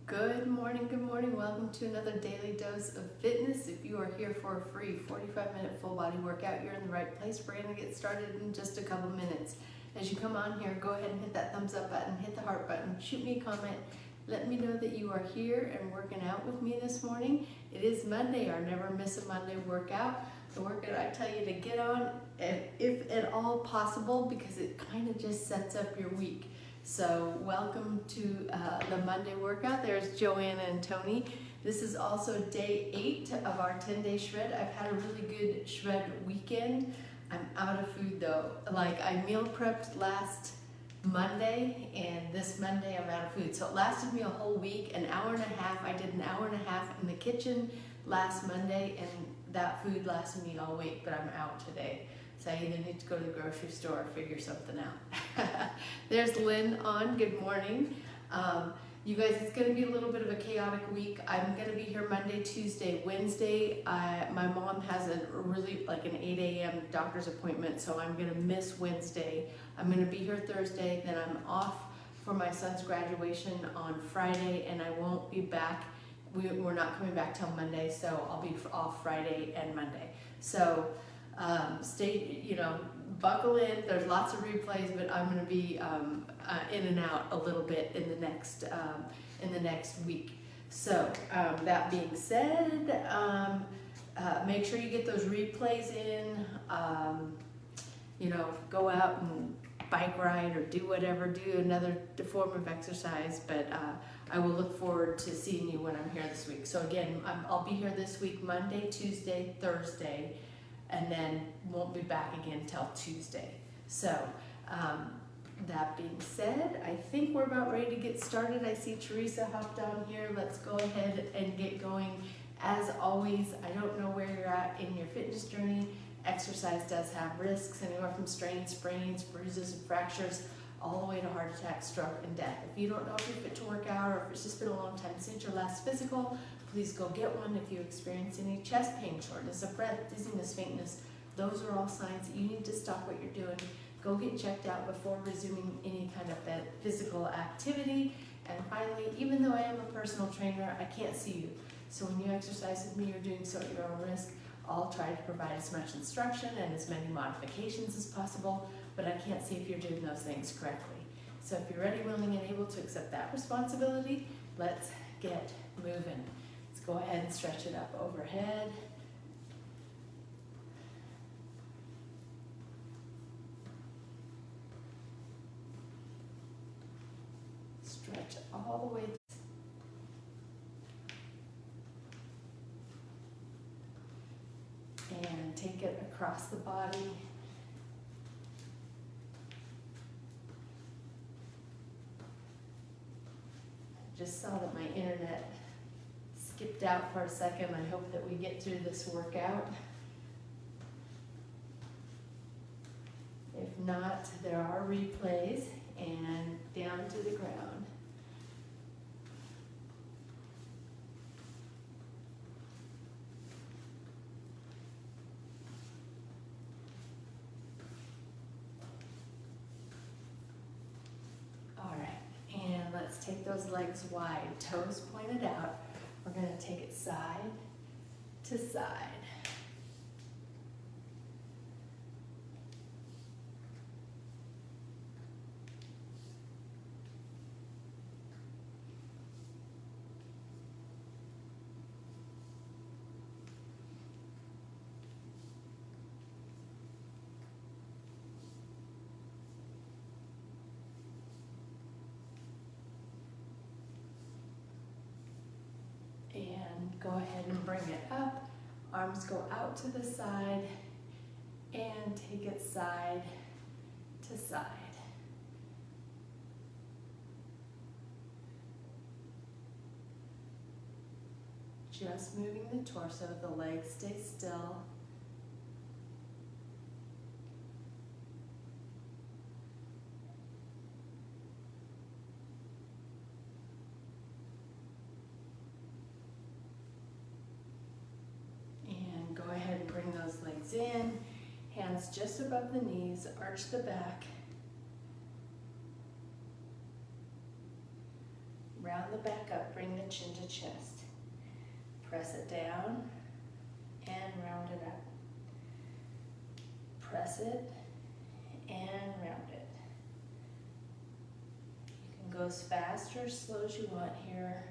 Good morning. Welcome to another daily dose of fitness. If you are here for a free 45-minute full body workout, you're in the right place. We're going to get started in just a couple minutes. As you come on here, go ahead and hit that thumbs up button, hit the heart button, shoot me a comment. Let me know that you are here and working out with me this morning. It is Monday, our never miss a Monday workout. The workout I tell you to get on, if at all possible, because it kind of just sets up your week. So welcome to the Monday workout. There's Joanna and Tony. This is also day 8 of our 10-day shred. I've had a really good shred weekend. I'm out of food though. Like I meal prepped last Monday and this Monday I'm out of food. So it lasted me a whole week, an hour and a half. I did an hour and a half in the kitchen last Monday and that food lasted me all week, but I'm out today. So I either need to go to the grocery store or figure something out. There's Lynn on, good morning. You guys, it's gonna be a little bit of a chaotic week. I'm gonna be here Monday, Tuesday, Wednesday. My mom has an 8 a.m. doctor's appointment, so I'm gonna miss Wednesday. I'm gonna be here Thursday, then I'm off for my son's graduation on Friday, and I won't be back. We're not coming back till Monday, so I'll be off Friday and Monday. So stay, buckle in. There's lots of replays, but I'm going to be in and out a little bit in the next week. So that being said, make sure you get those replays in. Go out and bike ride or do whatever, do another form of exercise. But I will look forward to seeing you when I'm here this week. So again, I'll be here this week, Monday, Tuesday, Thursday, and then won't be back again till Tuesday. So that being said, I think we're about ready to get started. I see Teresa hopped on here. Let's go ahead and get going. As always, I don't know where you're at in your fitness journey. Exercise does have risks, anywhere from strains, sprains, bruises, and fractures, all the way to heart attack, stroke, and death. If you don't know if you're fit to work out or if it's just been a long time since your last physical, please go get one. If you experience any chest pain, shortness of breath, dizziness, faintness, those are all signs that you need to stop what you're doing. Go get checked out before resuming any kind of physical activity. And finally, even though I am a personal trainer, I can't see you. So when you exercise with me, you're doing so at your own risk. I'll try to provide as much instruction and as many modifications as possible, but I can't see if you're doing those things correctly. So if you're ready, willing, and able to accept that responsibility, let's get moving. Let's go ahead and stretch it up overhead. Stretch all the way. And take it across the body. Just saw that my internet skipped out for a second. I hope that we get through this workout. If not, there are replays and down to the ground. Let's take those legs wide, toes pointed out. We're going to take it side to side. And go ahead and bring it up. Arms go out to the side and take it side to side. Just moving the torso, the legs stay still. Bring those legs in, hands just above the knees, arch the back. round the back up, bring the chin to chest. Press it down and round it up. Press it and round it. You can go as fast or as slow as you want here.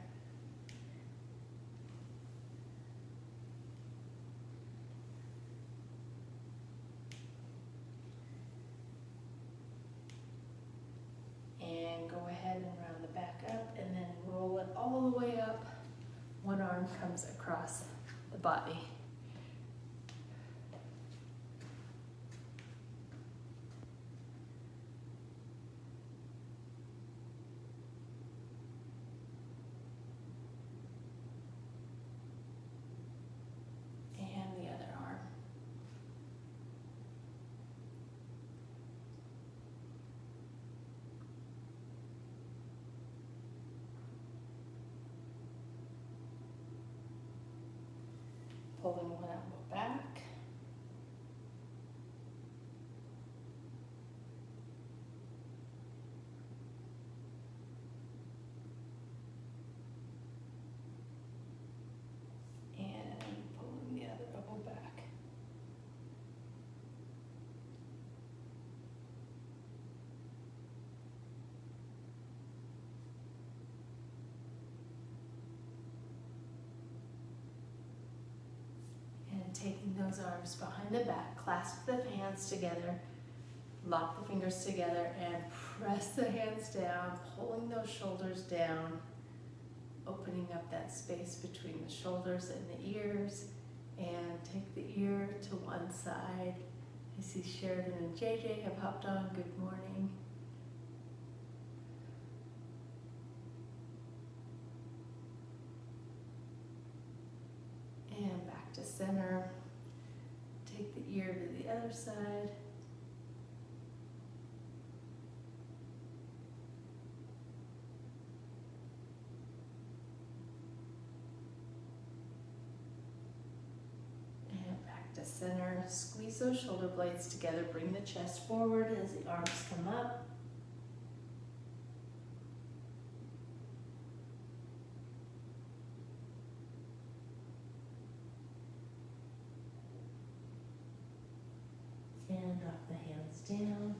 And go ahead and round the back up and then roll it all the way up. One arm comes across the body. And the other arm. Pulling one elbow back. And pulling the other elbow back. Taking those arms behind the back, clasp the hands together, lock the fingers together, and press the hands down, pulling those shoulders down, opening up that space between the shoulders and the ears, and take the ear to one side. I see Sheridan and JJ have hopped on. Good morning. And back to center. Take the ear to the other side. And back to center. Squeeze those shoulder blades together. Bring the chest forward as the arms come up. And drop the hands down.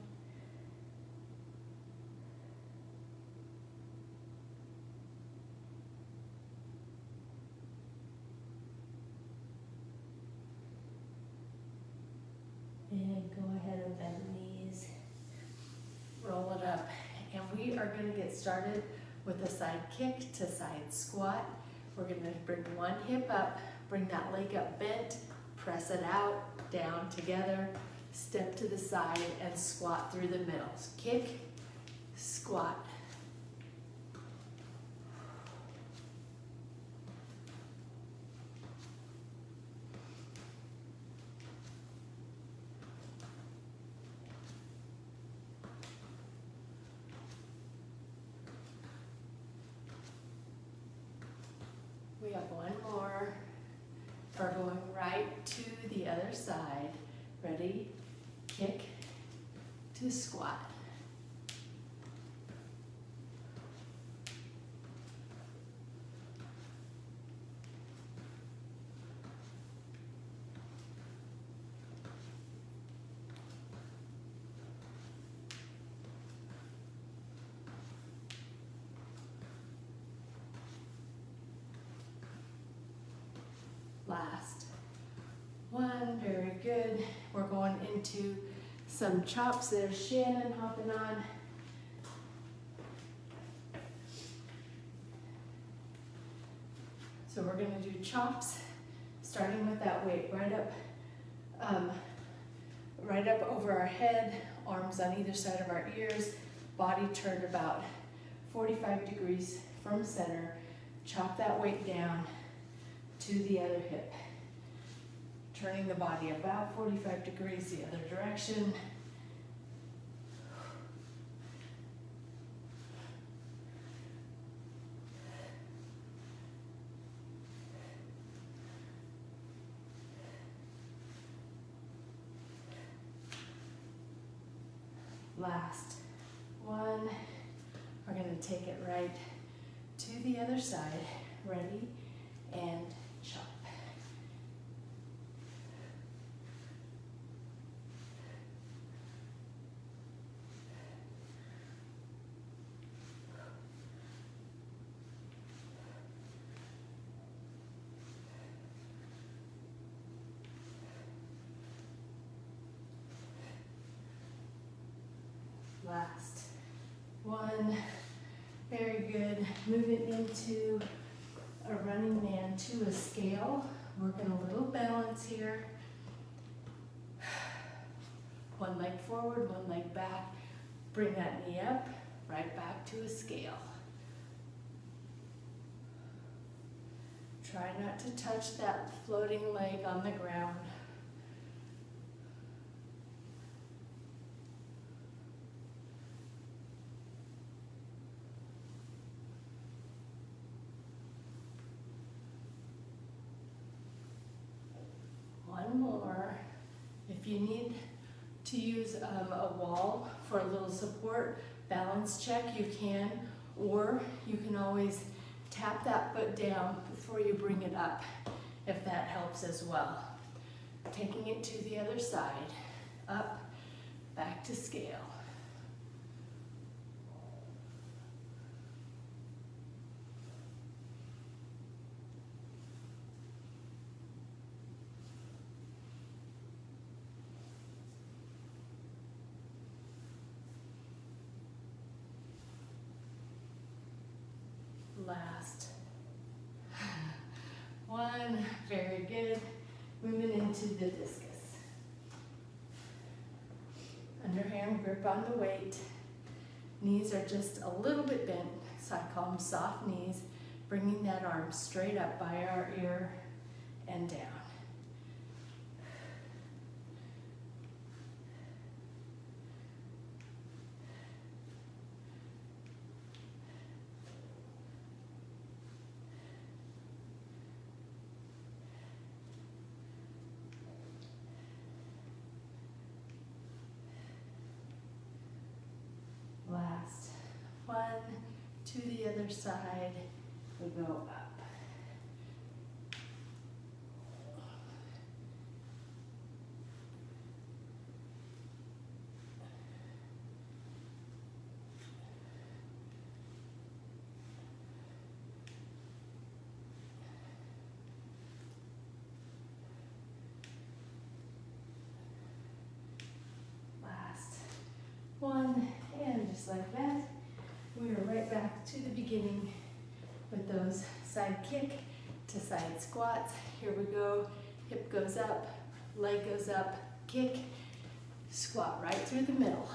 And go ahead and bend the knees. Roll it up. And we are going to get started with a side kick to side squat. We're going to bring one hip up, bring that leg up bent, press it out, down together. Step to the side and squat through the middle. Kick, squat. We have one more. We're going right to the other side. Ready? Kick to squat. Last one, very good. We're going into some chops. There's Shannon hopping on. So we're going to do chops, starting with that weight right up over our head, arms on either side of our ears, body turned about 45 degrees from center. Chop that weight down to the other hip. Turning the body about 45 degrees the other direction. Last one. We're going to take it right to the other side. Ready, and chop. Last one. Very good. Moving into a running man to a scale. Working a little balance here. One leg forward, one leg back. Bring that knee up, right back to a scale. Try not to touch that floating leg on the ground. One more. If you need to use a wall for a little support, balance check, you can, or you can always tap that foot down before you bring it up, if that helps as well. Taking it to the other side, up, back to scale. Last one. Very good. Moving into the discus. Underhand grip on the weight. Knees are just a little bit bent, so I call them soft knees. Bringing that arm straight up by our ear and down. Last one, to the other side, we go up. Last one. And just like that, we are right back to the beginning with those side kick to side squats. Here we go. Hip goes up, leg goes up, kick, squat right through the middle.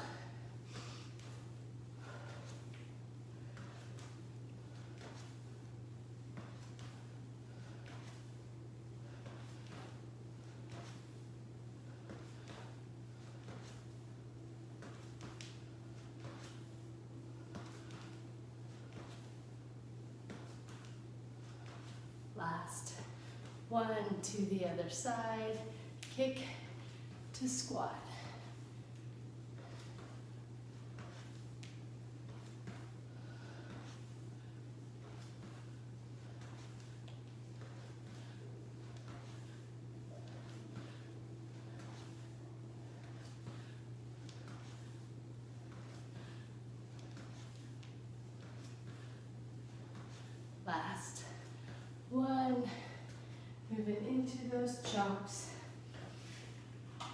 Last one, to the other side, kick to squat. Last one, moving into those chops. I'm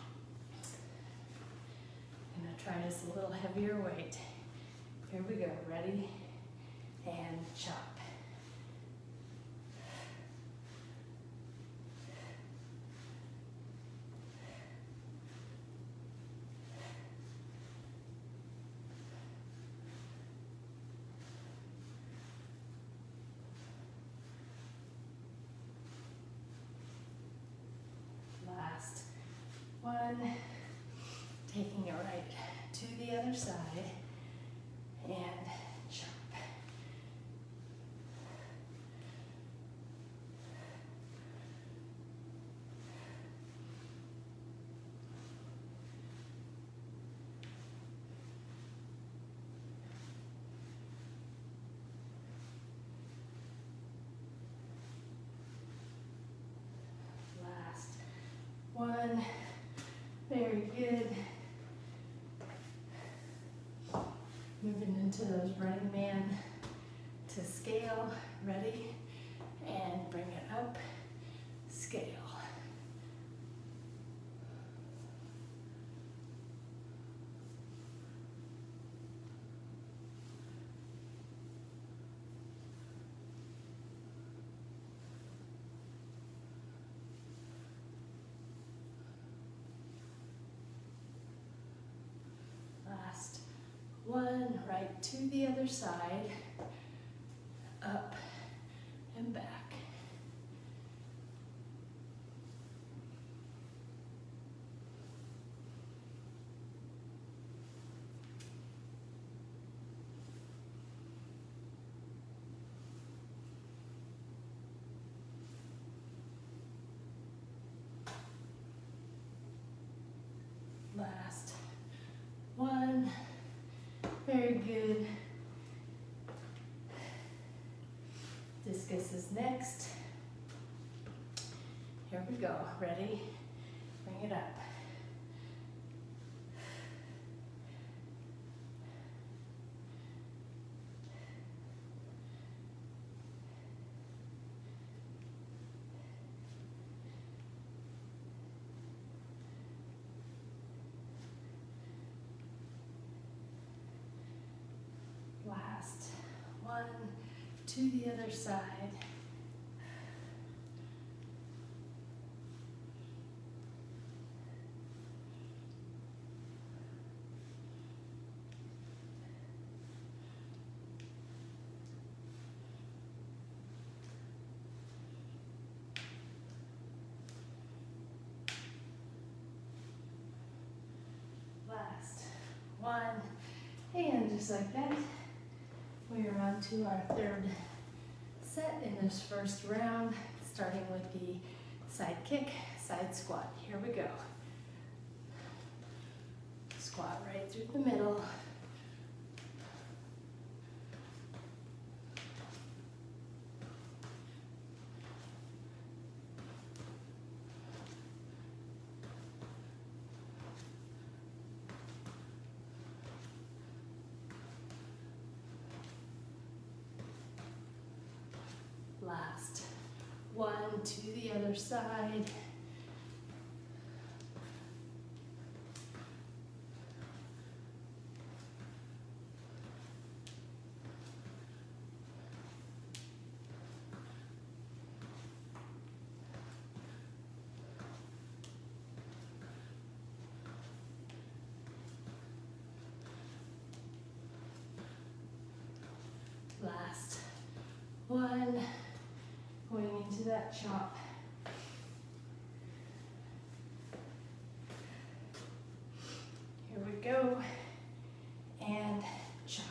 gonna try this a little heavier weight. Here we go, ready? And chop. Last one, taking it right to the other side and chop. one. Very good. Moving into those running man to scale. Ready? And bring it up. Scale. Last one, right to the other side, up and back. Last one. Very good. Discus is next. Here we go. Ready? Bring it up. Last one, to the other side. Last one, and just like that. We are on to our third set in this first round, starting with the side kick, side squat. Here we go. Squat right through the middle. Last one, to the other side. Last one. Going into that chop. Here we go. And chop.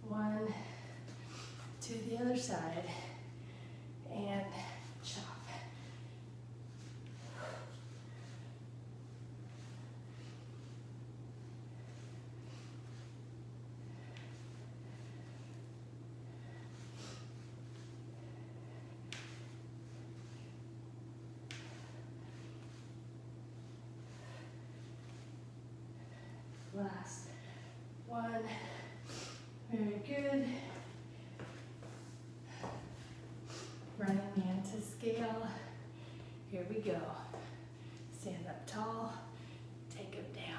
One, to the other side, and chop. Last one. Very good. Running man to scale. Here we go. Stand up tall, take him down.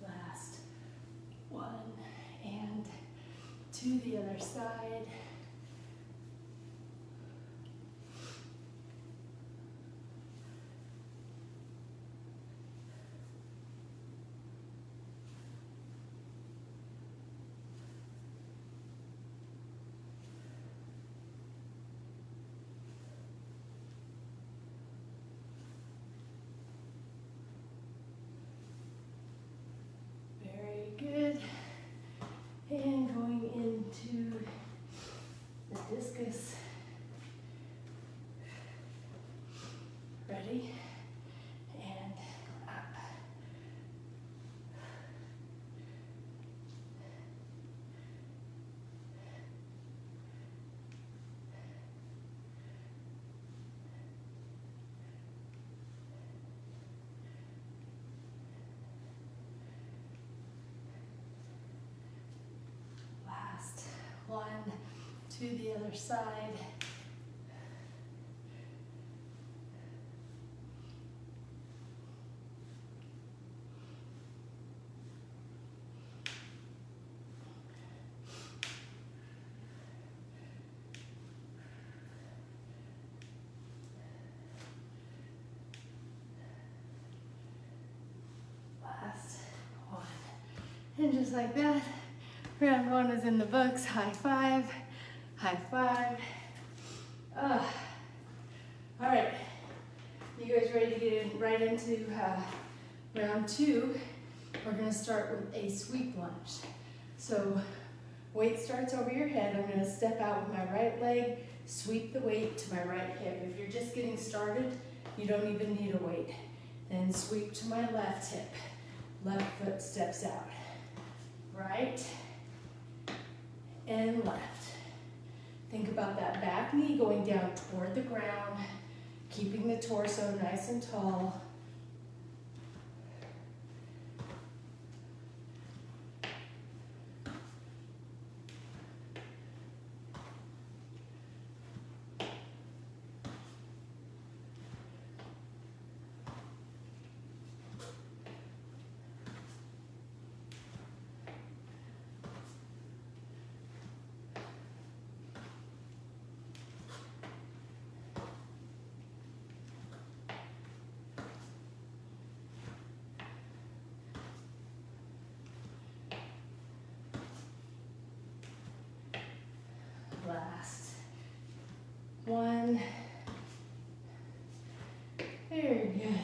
Last one, and to the other side. Ready? And up. Last one to the other side. Last one. And just like that, round one is in the books. High five, high five. All right, you guys ready to get in, right into round two? We're gonna start with a sweep lunge. So weight starts over your head. I'm gonna step out with my right leg, sweep the weight to my right hip. If you're just getting started, you don't even need a weight. Then sweep to my left hip. Left foot steps out. Right and left. Think about that back knee going down toward the ground, keeping the torso nice and tall. Last one. Very good.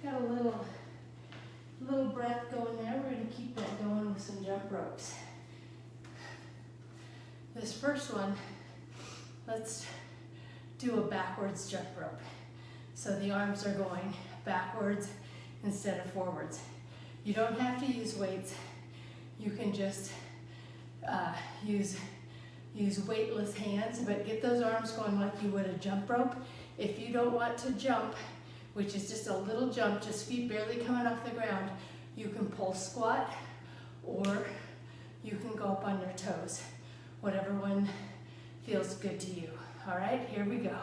Got a little breath going there. We're going to keep that going with some jump ropes. This first one, let's do a backwards jump rope. So the arms are going backwards instead of forwards. You don't have to use weights. You can just use weightless hands, but get those arms going like you would a jump rope. If you don't want to jump, which is just a little jump, just feet barely coming off the ground, you can pull squat or you can go up on your toes. Whatever one feels good to you. All right, here we go.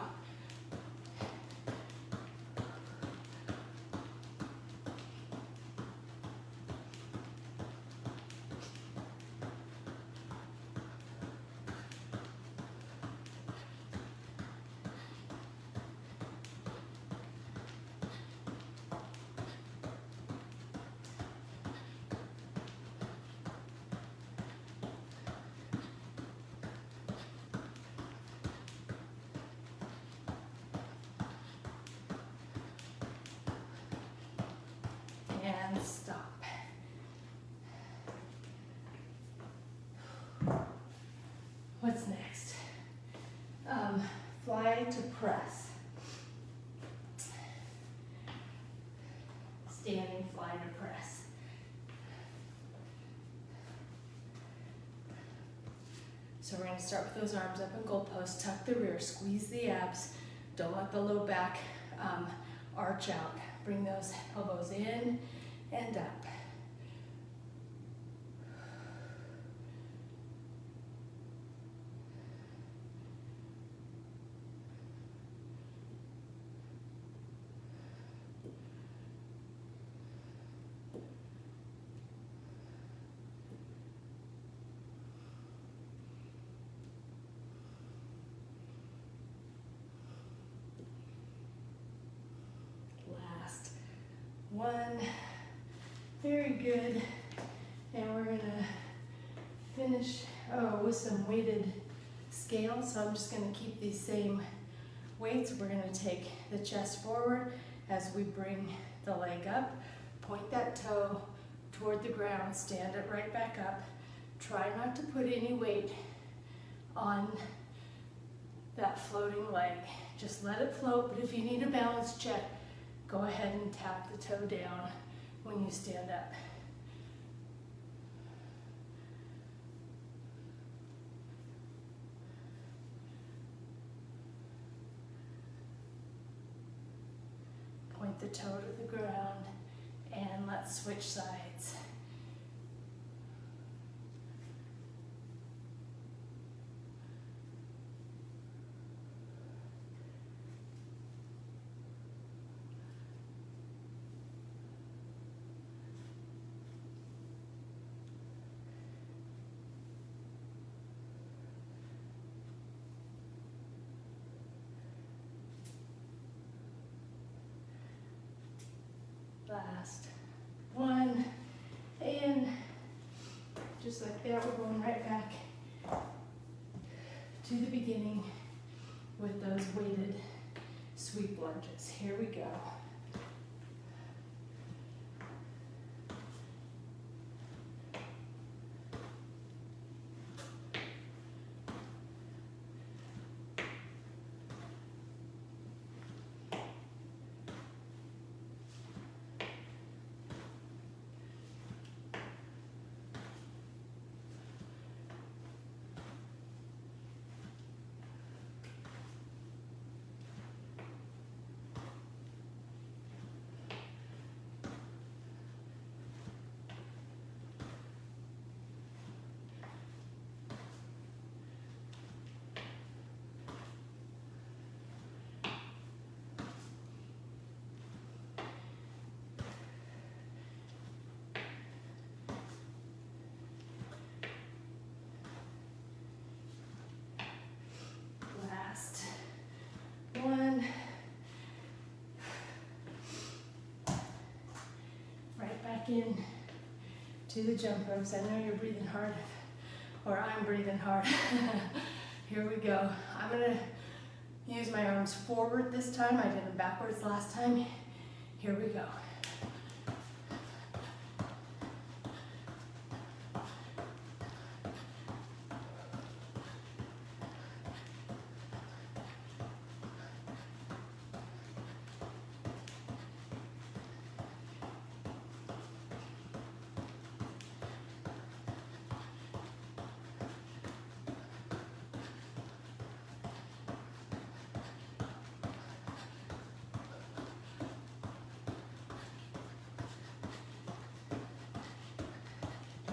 And stop. What's next? Fly to press. Standing fly to press. So we're going to start with those arms up in goalpost, tuck the rear, squeeze the abs, don't let the low back arch out. Bring those elbows in and up. Last one. Very good. And we're gonna finish with some weighted scales. So I'm just gonna keep these same weights. We're gonna take the chest forward as we bring the leg up. Point that toe toward the ground, stand it right back up. Try not to put any weight on that floating leg. Just let it float, but if you need a balance check, go ahead and tap the toe down when you stand up. Point the toe to the ground, and let's switch sides. Last one, and just like that, we're going right back to the beginning with those weighted sweep lunges. Here we go. One. Right back in to the jump ropes. I know you're breathing hard, or I'm breathing hard. Here we go. I'm gonna use my arms forward this time. I did them backwards last time. Here we go.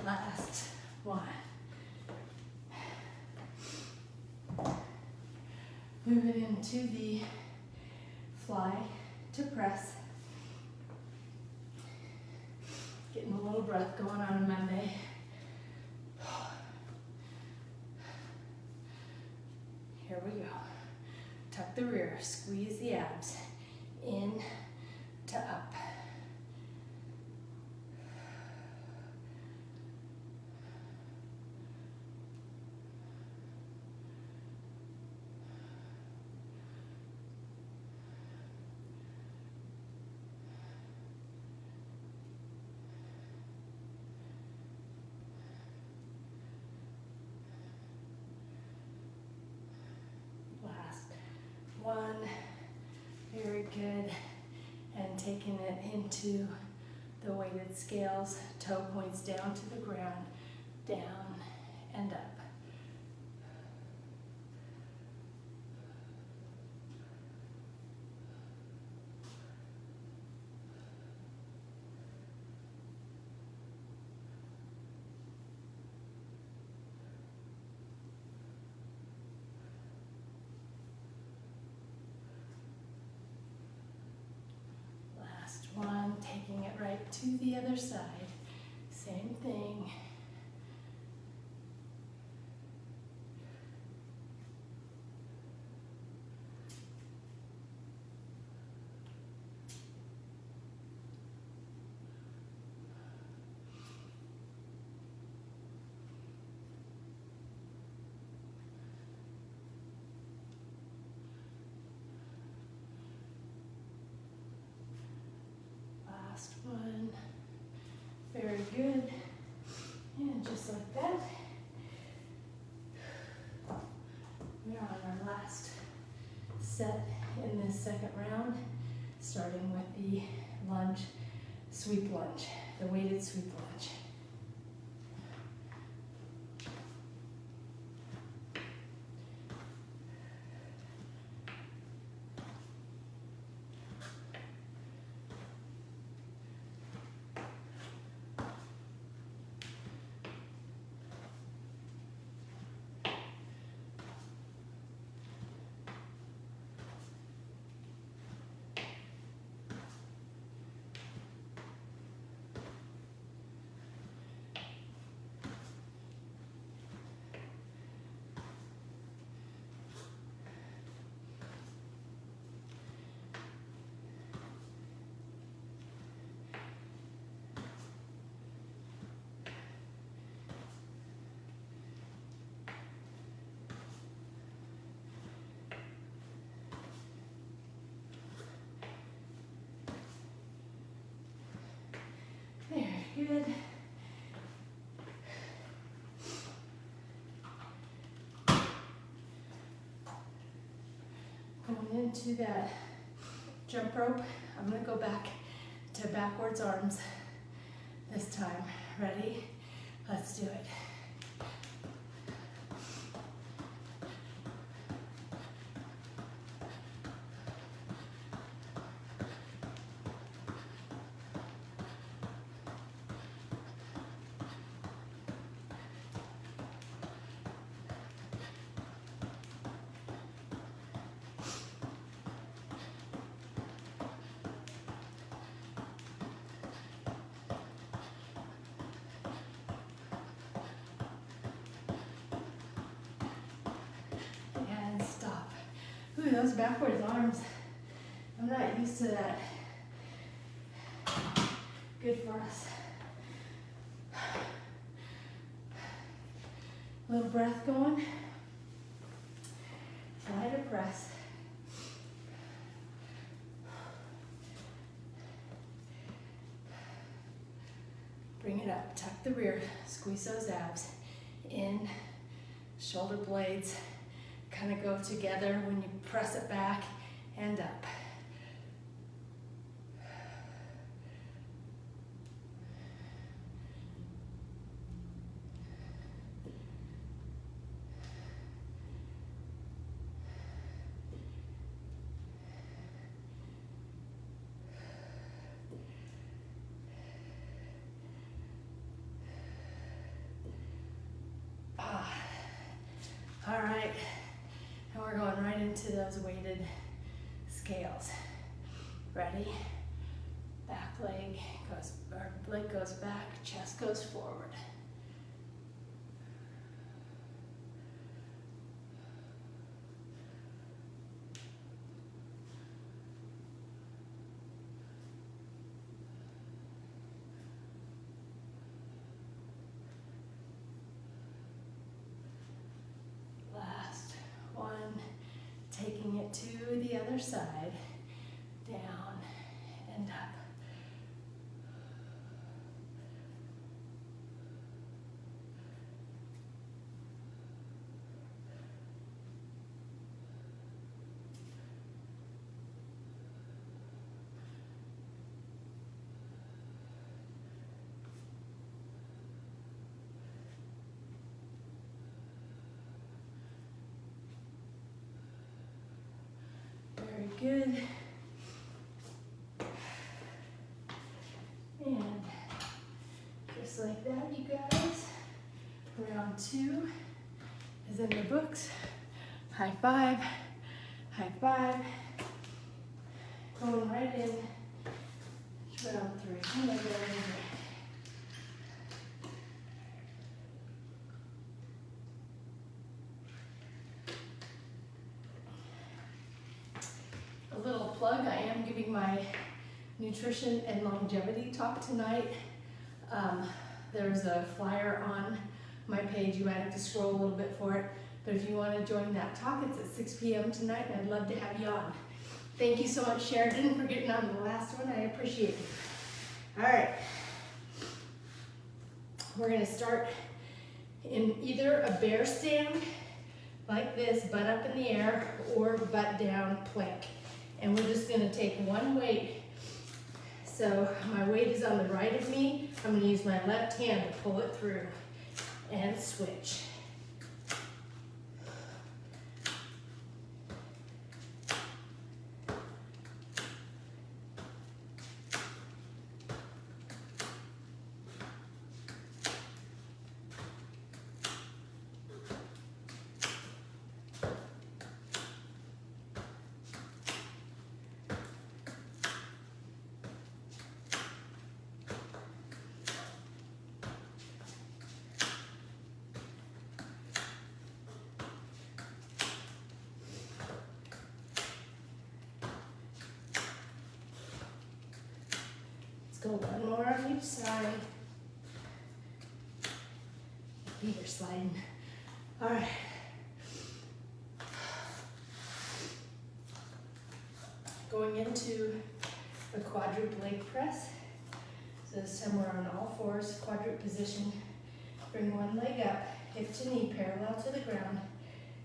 Last one. Moving into the fly to press. Getting a little breath going on Monday. Here we go. Tuck the rear, squeeze the abs in to up. One, very good, and taking it into the weighted scales, toe points down to the ground, down and up. One, taking it right to the other side. Same thing. Last one. Very good. last set in this second round, starting with the lunge, sweep lunge, the weighted sweep lunge. Good. Going into that jump rope, I'm going to go back to backwards arms this time. Ready? Let's do it. Ooh, those backwards arms. I'm not used to that. Good for us. A little breath going. Fly to press. Bring it up, tuck the rear, squeeze those abs in, shoulder blades kind of go together when you press it back and up. All right. And we're going right into those weighted scales. Ready? Back leg goes, or leg goes back, chest goes forward. Taking it to the other side, down and up. Good. And just like that, you guys, round 2 is in the books. High five, high five. Going right in round 3. Plug, I am giving my nutrition and longevity talk tonight. There's a flyer on my page. You might have to scroll a little bit for it, but if you want to join that talk, it's at 6 p.m. tonight, and I'd love to have you on. Thank you so much, Sheridan, for getting on the last one. I appreciate it. All right. We're going to start in either a bear stand, like this, butt up in the air or butt down plank. And we're just gonna take one weight. So my weight is on the right of me. I'm gonna use my left hand to pull it through and switch. Go one more on each side. Feet are sliding. All right. Going into a quadruped leg press. So this time we're on all fours, quadruped position. Bring one leg up, hip to knee parallel to the ground,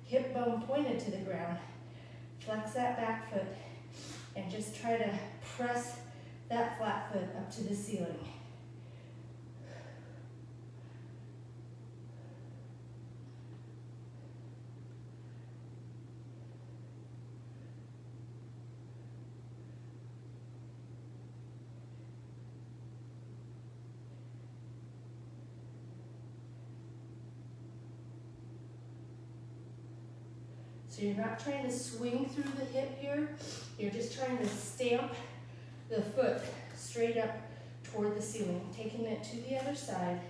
hip bone pointed to the ground. Flex that back foot and just try to press that flat foot up to the ceiling. So you're not trying to swing through the hip here, you're just trying to stamp the foot straight up toward the ceiling, taking it to the other side.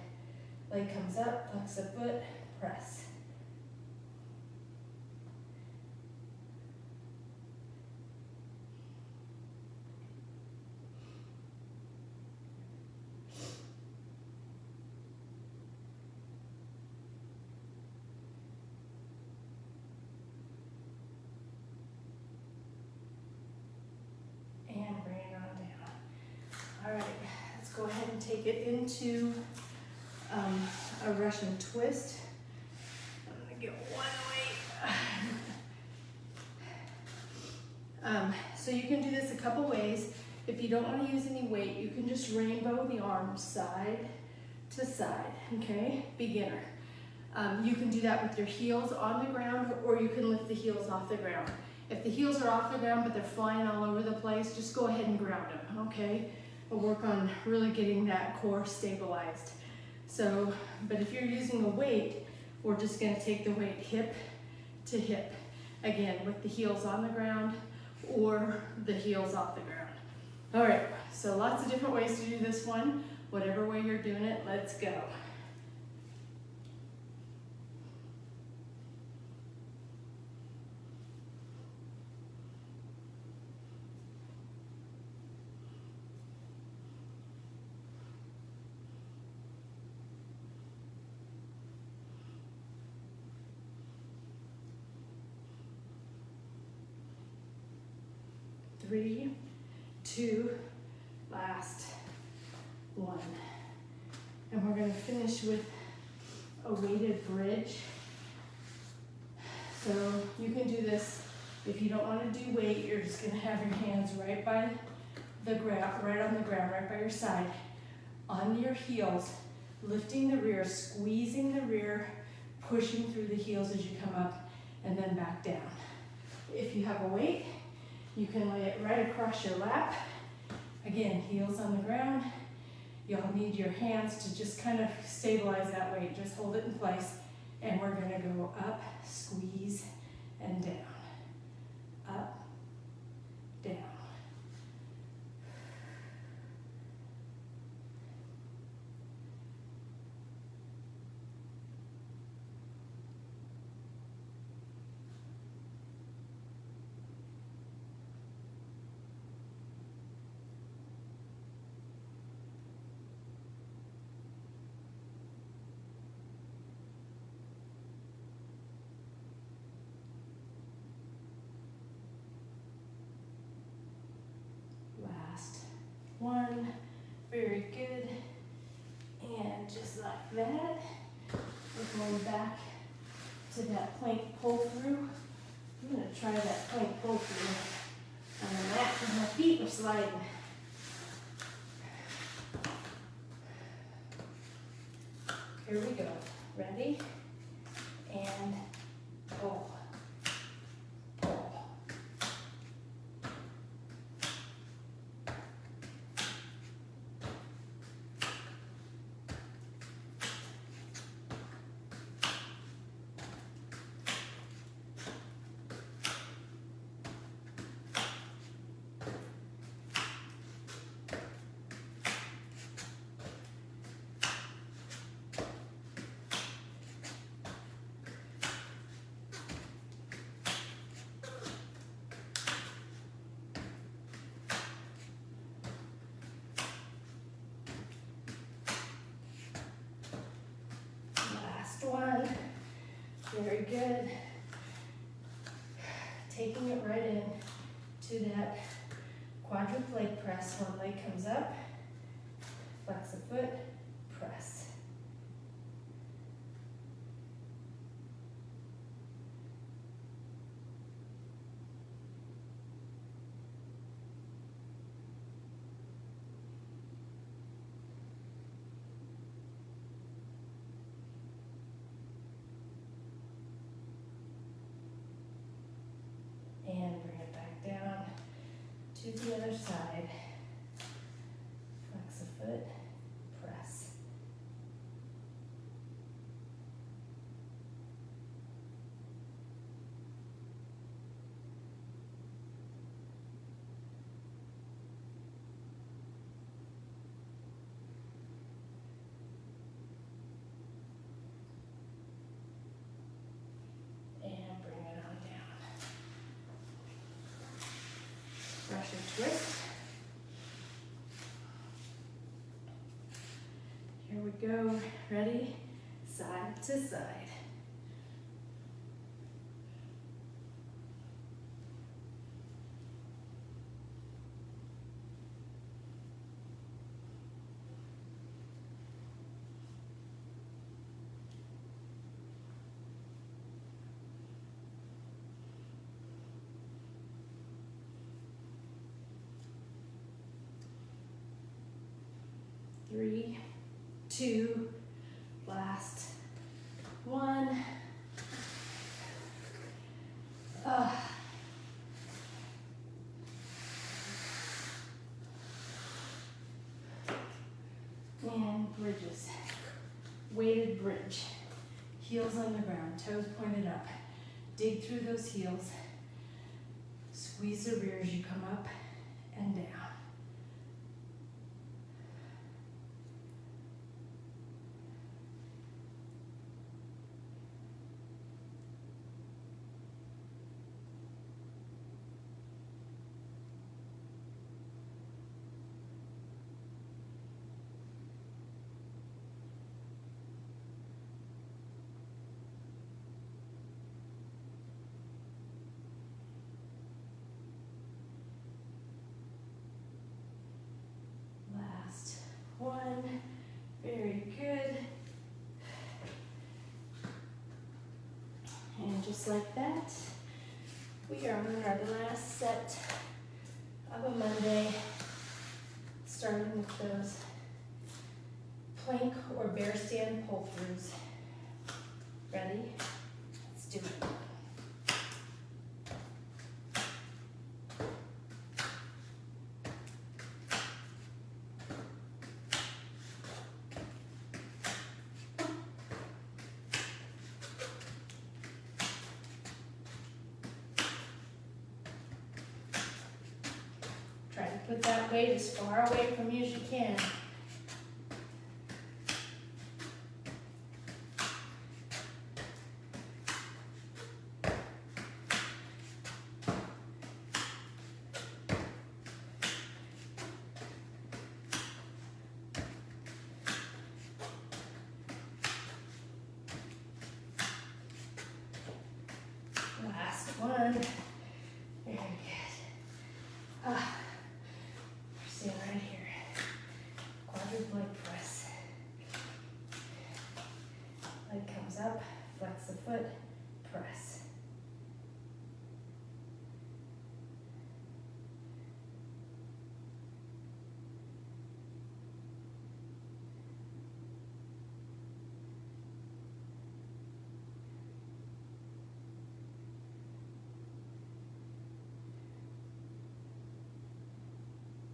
Leg comes up, flex the foot, press. All right, let's go ahead and take it into a Russian twist. I'm gonna get one weight. So you can do this a couple ways. If you don't want to use any weight, you can just rainbow the arms side to side, okay? Beginner. You can do that with your heels on the ground, or you can lift the heels off the ground. If the heels are off the ground but they're flying all over the place, just go ahead and ground them, okay? We'll work on really getting that core stabilized. So, but if you're using a weight, we're just gonna take the weight hip to hip. Again, with the heels on the ground or the heels off the ground. All right, so lots of different ways to do this one. Whatever way you're doing it, let's go. Three, two, last one. And we're going to finish with a weighted bridge. So you can do this if you don't want to do weight. You're just going to have your hands right by the ground, right on the ground, right by your side, on your heels, lifting the rear, squeezing the rear, pushing through the heels as you come up, and then back down. If you have a weight, you can lay it right across your lap. Again, heels on the ground. You'll need your hands to just kind of stabilize that weight. Just hold it in place. And we're gonna go up, squeeze, and down. Up, down. One, very good, and just like that, we're going back to that plank pull through. I'm going to try that plank pull through on the mat because my feet are sliding. Here we go. Ready? And pull. Pull. One. Very good. Taking it right in to that quadruped leg press. One leg comes up, flex the foot, press. And bring it back down to the other side. Flex the foot, press. And bring it on down. Russian twist. Here we go. Ready? Side to side. Three, two, last one. And bridges. Weighted bridge. Heels on the ground, toes pointed up. Dig through those heels. Squeeze the rear as you come up and down. One, very good. And just like that, we are on our last set of a Monday, starting with those plank or bear stand pull-throughs. Ready? Let's do it. Try to put that weight as far away from you as you can. Last one. Very good. We're staying right here.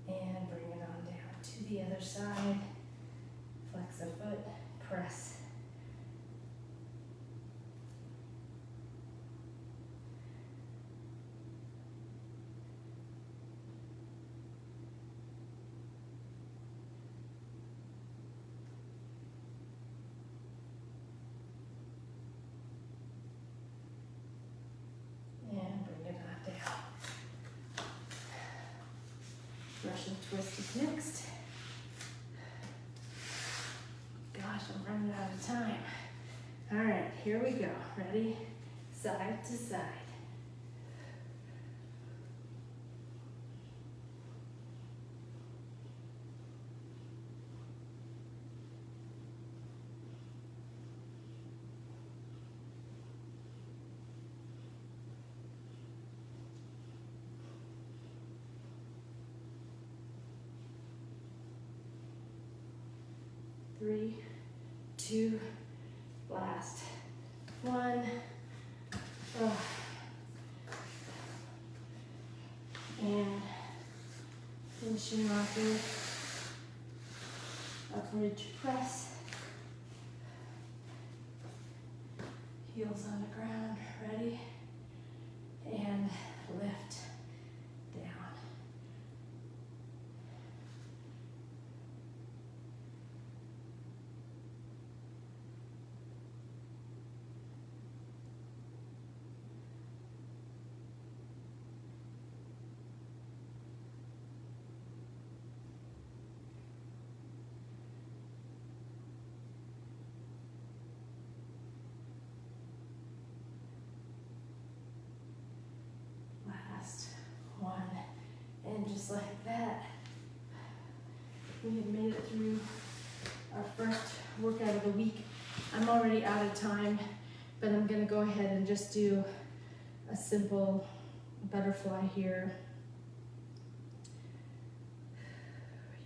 And bring it on down to the other side. Flex a foot, press. And bring it on down. Russian twist is next. Gosh, I'm running out of time. All right, here we go. Ready? Side to side. Three, two, last. One. Oh. And finishing off with up ridge press. Heels on the ground, ready? And lift down. Last one. And just like that, we have made it through our first workout of the week. I'm already out of time, but I'm gonna go ahead and just do a simple butterfly here.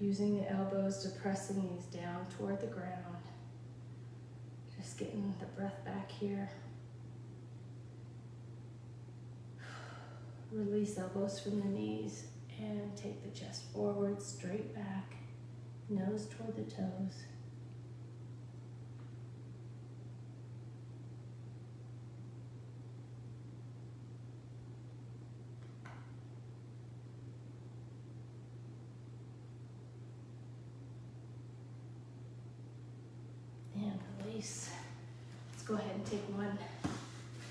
Using the elbows to press the knees down toward the ground. Just getting the breath back here. Release elbows from the knees and take the chest forward, straight back, nose toward the toes. And release. Let's go ahead and take one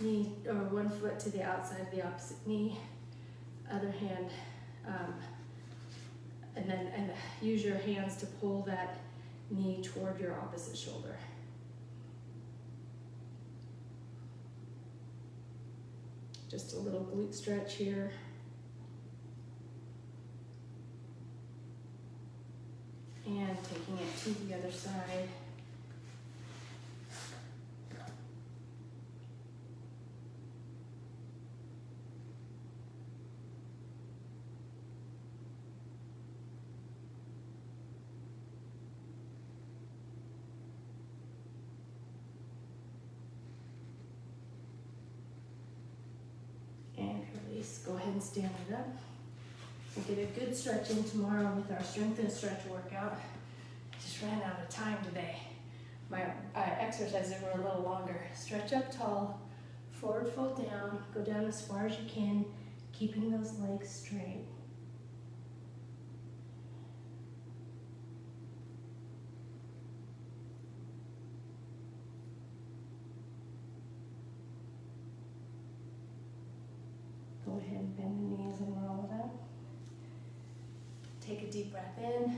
knee or one foot to the outside of the opposite knee, other hand, and use your hands to pull that knee toward your opposite shoulder. Just a little glute stretch here. And taking it to the other side. Go ahead and stand it up. We'll get a good stretch in tomorrow with our strength and stretch workout. I just ran out of time today. My exercises were a little longer. Stretch up tall, forward fold down, go down as far as you can, keeping those legs straight. Go ahead and bend the knees and roll it up. Take a deep breath in.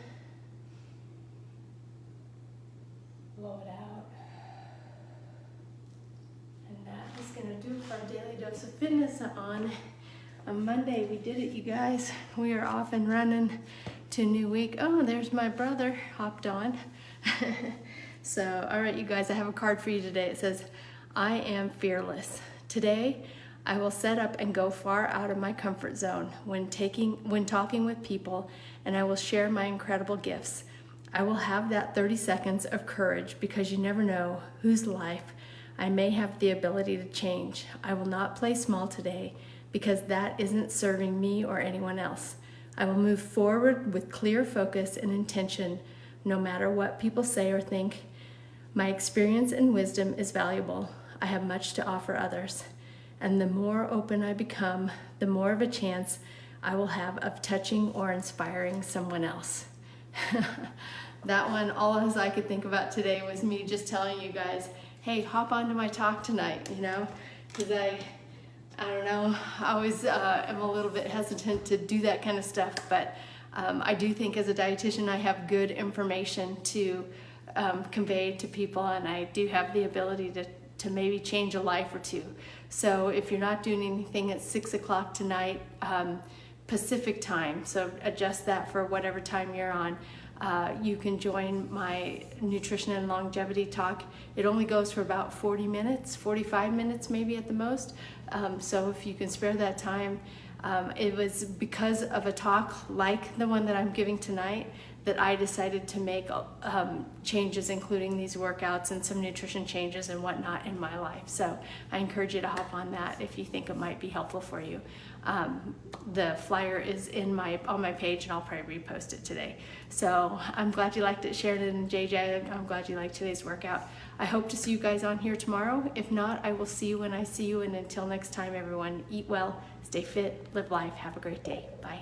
Blow it out. And that is going to do it for our daily dose of fitness on Monday. We did it, you guys. We are off and running to a new week. Oh, there's my brother hopped on. So, all right, you guys, I have a card for you today. It says, I am fearless. Today, I will set up and go far out of my comfort zone when talking with people, and I will share my incredible gifts. I will have that 30 seconds of courage because you never know whose life I may have the ability to change. I will not play small today because that isn't serving me or anyone else. I will move forward with clear focus and intention, no matter what people say or think. My experience and wisdom is valuable. I have much to offer others. And the more open I become, the more of a chance I will have of touching or inspiring someone else. That one, all I could think about today was me just telling you guys, hey, hop onto my talk tonight, because I don't know, I always am a little bit hesitant to do that kind of stuff, but I do think as a dietitian I have good information to convey to people, and I do have the ability to maybe change a life or two. So if you're not doing anything at 6 o'clock tonight, Pacific time, so adjust that for whatever time you're on, you can join my nutrition and longevity talk. It only goes for about 40 minutes, 45 minutes maybe at the most. So if you can spare that time, it was because of a talk like the one that I'm giving tonight that I decided to make changes, including these workouts and some nutrition changes and whatnot in my life. So I encourage you to hop on that if you think it might be helpful for you. The flyer is on my page, and I'll probably repost it today. So I'm glad you liked it, Sheridan and JJ. I'm glad you liked today's workout. I hope to see you guys on here tomorrow. If not, I will see you when I see you. And until next time, everyone, eat well, stay fit, live life. Have a great day. Bye.